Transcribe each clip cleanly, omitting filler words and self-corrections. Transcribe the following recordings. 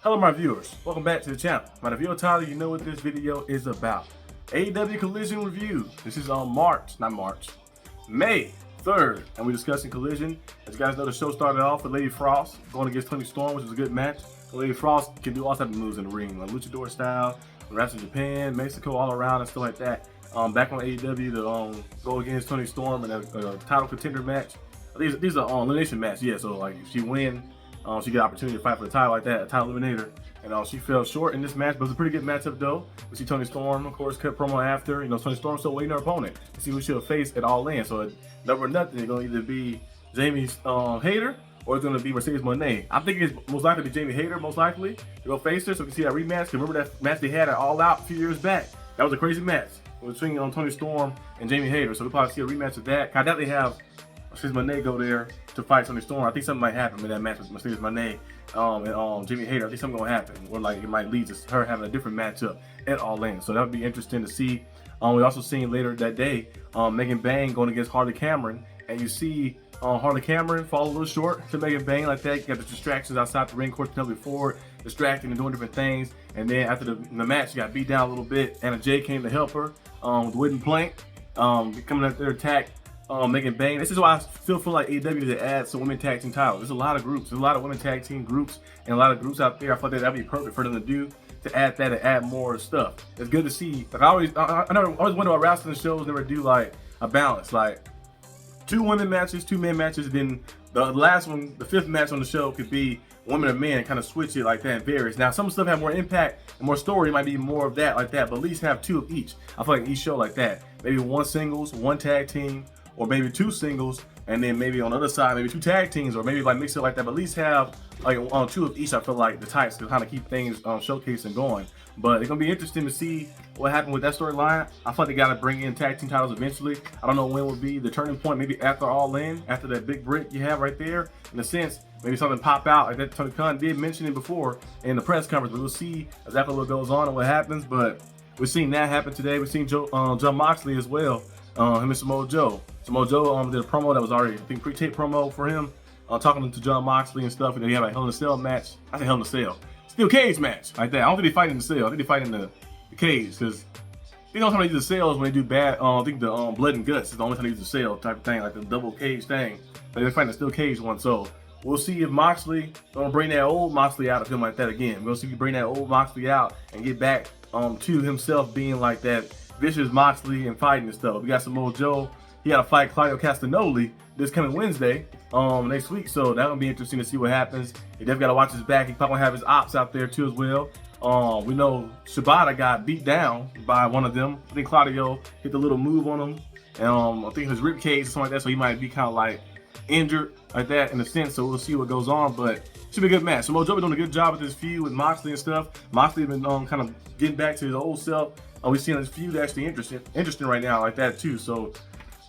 Hello my viewers, welcome back to the channel. My video title, you know what this video is about. AEW Collision review. This is on May 3rd, and we're discussing Collision. As you guys know, the show started off with Lady Frost going against Toni Storm, which was a good match. Lady Frost can do all types of moves in the ring, like luchador style, raps in Japan, Mexico, all around and stuff like that. Back on AEW to go against Toni Storm in a title contender match. These are elimination matches, yeah. So like if she win, she get an opportunity to fight for the title like that, a title eliminator. And she fell short in this match, but it was a pretty good matchup though. We see Toni Storm, of course, cut promo after. Toni Storm still waiting her opponent to see who she'll face at All In. So at number nothing, it's gonna either be Jamie Hayter or it's gonna be Mercedes Moné. I'm thinking it's most likely to be Jamie Hayter, most likely to go face her, so we can see that rematch. Remember that match they had at All Out a few years back? That was a crazy match between Toni Storm and Jamie Hayter. So we'll probably see a rematch of that. I doubt they have Mercedes Moné go there to fight Toni Storm. I think something might happen in that match with Mercedes Moné and Jamie Hayter. I think something gonna happen, or like it might lead to her having a different matchup at All In. So that would be interesting to see. We also seen later that day Megan Bayne going against Harley Cameron, and you see Harley Cameron fall a little short to Megan Bayne like that. You got the distractions outside the ring, of course, Penelope Ford distracting and doing different things. And then after the match, she got beat down a little bit. Anna Jay came to help her with wooden plank, coming up there attack Megan Bayne. This is why I still feel like AEW to add some women tag team titles. There's a lot of groups. There's a lot of women tag team groups and a lot of groups out there. I thought that'd be perfect for them to do, to add that and add more stuff. It's good to see. Like I always wonder why wrestling shows never do like a balance, like 2 women matches, 2 men matches. Then the last one, the 5th match on the show could be women or men, kind of switch it like that and varies. Now some stuff have more impact and more story, might be more of that like that, but at least have 2 of each. I feel like each show like that. Maybe 1 singles, 1 tag team, or maybe 2 singles, and then maybe on the other side, maybe 2 tag teams, or maybe like mix it like that, but at least have like 2 of each. I feel like the types to kind of keep things showcased and going. But it's gonna be interesting to see what happened with that storyline. I thought they gotta bring in tag team titles eventually. I don't know when will be the turning point, maybe after All In, after that big break you have right there. In a sense, maybe something pop out like that. Tony Khan did mention it before in the press conference, but we'll see exactly what goes on and what happens. But we're seeing that happen today. We're seeing Jon Moxley as well, him and Samoa Joe. Samoa Joe did a promo that was already, I think, pre-tape promo for him, talking to Jon Moxley and stuff, and then he had like Hell in a Cell match. I say Hell in a Cell. Steel cage match like that. I don't think they fight in the cell. I think they fight in the cage, because the only time they use the cells when they do bad. I think the blood and guts is the only time they use the cell type of thing, like the double cage thing. But they fight in the steel cage one. So we'll see if Moxley gonna bring that old Moxley out of him like that again. We'll see if he bring that old Moxley out and get back to himself being like that vicious Moxley and fighting and stuff. We got Samoa Joe. He got to fight Claudio Castagnoli this coming Wednesday, next week. So that'll be interesting to see what happens. He definitely got to watch his back. He probably have his ops out there too as well. We know Shibata got beat down by one of them. I think Claudio hit the little move on him, and I think his rib cage or something like that. So he might be kind of like injured like that in a sense. So we'll see what goes on, but it should be a good match. Samoa Joe been doing a good job with this feud with Moxley and stuff. Moxley been kind of getting back to his old self. We're seeing this feud actually interesting right now like that too. So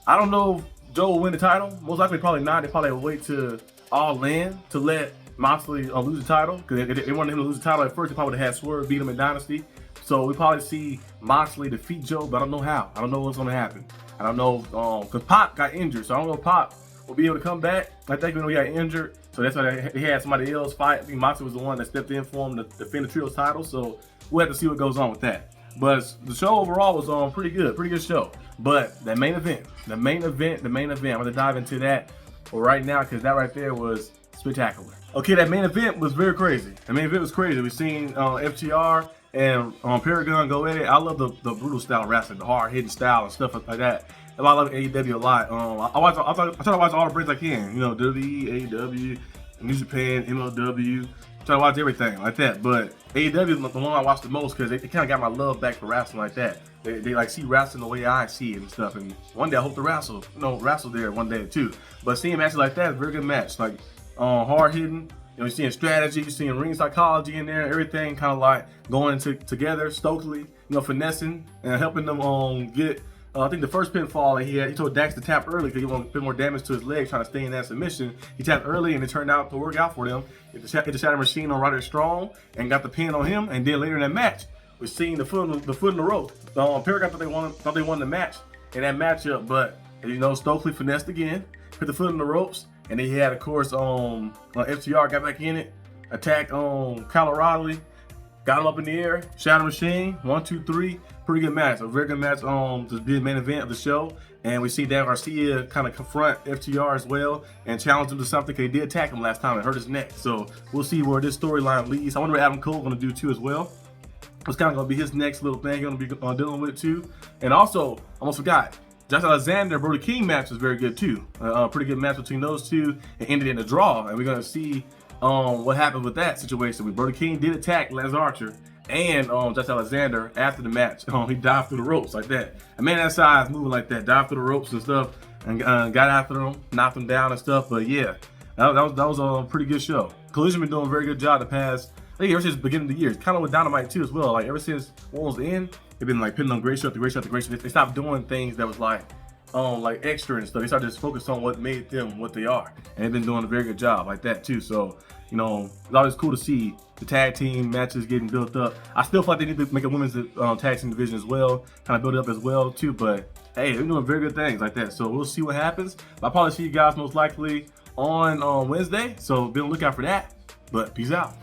I don't know if Joe will win the title. Most likely probably not. They probably will wait to All In to let Moxley lose the title, because they wanted him to lose the title at first. They probably would have had Swerve beat him in Dynasty. So we probably see Moxley defeat Joe, but I don't know how. I don't know what's going to happen. I don't know, because Pop got injured, so I don't know if Pop will be able to come back. I think he got injured, so that's why they had somebody else fight. I think Moxley was the one that stepped in for him to defend the Trios title, so we'll have to see what goes on with that. But the show overall was pretty good show. But that main event, I'm gonna dive into that right now, because that right there was spectacular. Okay, that main event was very crazy. The main event was crazy. We've seen FTR and Paragon go at it. I love the brutal style of wrestling, the hard hitting style and stuff like that. I love AEW a lot. I try to watch all the breaks I can. WWE, AEW, New Japan, MLW. Try to watch everything like that, but AEW is the one I watch the most, because they kind of got my love back for wrestling like that. They like see wrestling the way I see it and stuff. And one day I hope to wrestle there one day too. But seeing matches like that is a very good match. Like hard hitting. You're seeing strategy, you're seeing ring psychology in there. Everything kind of like going together, Stokely, finessing and helping them get. I think the first pinfall that he told Dax to tap early because he wanted a bit more damage to his leg, trying to stay in that submission. He tapped early and it turned out to work out for them. Hit the Shatter Machine on Roderick Strong and got the pin on him. And then later in that match, we're seeing the foot in the rope. Paragon thought they won the match in that matchup, but Stokely finessed again, put the foot in the ropes, and then he had, of course, FTR got back in it. attacked Colorado, got him up in the air, Shadow Machine, 1, 2, 3, pretty good match, a very good match to be the main event of the show. And we see Dan Garcia kind of confront FTR as well and challenge him to something, because he did attack him last time and hurt his neck. So we'll see where this storyline leads. I wonder what Adam Cole's going to do too as well. It's kind of going to be his next little thing he's going to be dealing with too. And also, almost forgot, Josh Alexander, Brody King match was very good too. Pretty good match between those two. It ended in a draw, and we're going to see what happened with that situation. Brody King did attack Lance Archer and Josh Alexander after the match. He dived through the ropes like that. A man that size moving like that, dived through the ropes and stuff, and got after him, knocked him down and stuff. But yeah, that was a pretty good show. Collision been doing a very good job the past, I think, ever since the beginning of the year. It's kind of with Dynamite too as well. Like ever since what was the end, they've been like putting on great show after great show after great show. They stopped doing things that was like extra and stuff. They started just focus on what made them what they are, and they've been doing a very good job like that too. So you know, it's always cool to see the tag team matches getting built up. I still feel like they need to make a women's tag team division as well, kind of build it up as well too. But hey, they're doing very good things like that. So we'll see what happens. I'll probably see you guys most likely on Wednesday. So be on the lookout for that. But peace out.